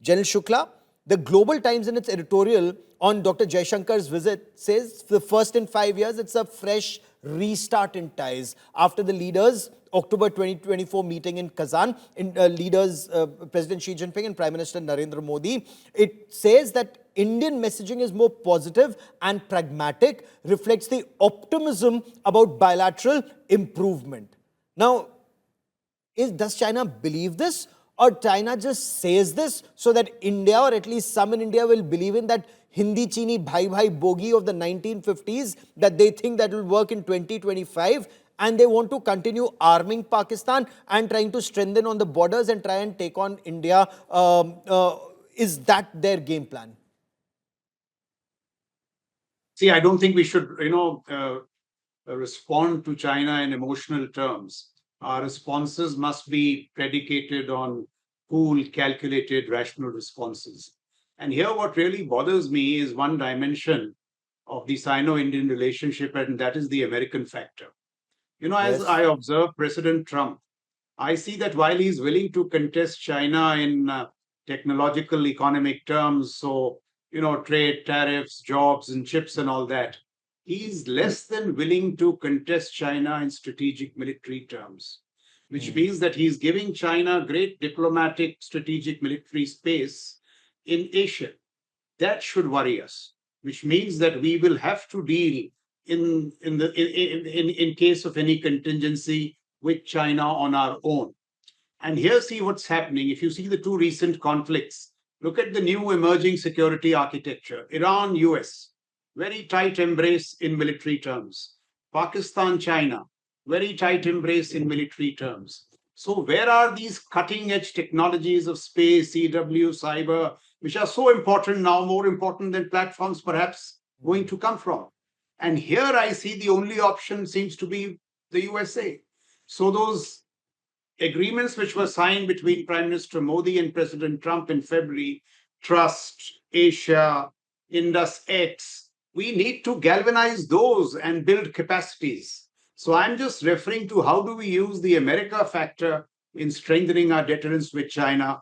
General Shukla, the Global Times in its editorial on Dr. Jaishankar's visit says for the first in 5 years, it's a fresh restart in ties. After the leaders' October 2024 meeting in Kazan, President Xi Jinping and Prime Minister Narendra Modi, it says that Indian messaging is more positive and pragmatic, reflects the optimism about bilateral improvement. Now, does China believe this, or China just says this so that India, or at least some in India, will believe in that Hindi Chini Bhai Bhai bogie of the 1950s, that they think that will work in 2025, and they want to continue arming Pakistan and trying to strengthen on the borders and try and take on India? Is that their game plan? See, I don't think we should, respond to China in emotional terms. Our responses must be predicated on cool, calculated, rational responses. And here, what really bothers me is one dimension of the Sino Indian relationship, and that is the American factor. As I Yes. observe President Trump, I see that while he's willing to contest China in technological, economic terms, so, trade, tariffs, jobs, and chips, and all that, he's less than willing to contest China in strategic military terms, which means that he's giving China great diplomatic, strategic military space in Asia. That should worry us, which means that we will have to deal in case of any contingency with China on our own. And here, see what's happening. If you see the two recent conflicts, look at the new emerging security architecture. Iran, US, very tight embrace in military terms. Pakistan, China, very tight embrace in military terms. So, where are these cutting edge technologies of space, CW, cyber, which are so important now, more important than platforms perhaps, going to come from? And here I see the only option seems to be the USA. So, those agreements which were signed between Prime Minister Modi and President Trump in February, Trust, Asia, Indus X, we need to galvanize those and build capacities. So I'm just referring to how do we use the America factor in strengthening our deterrence with China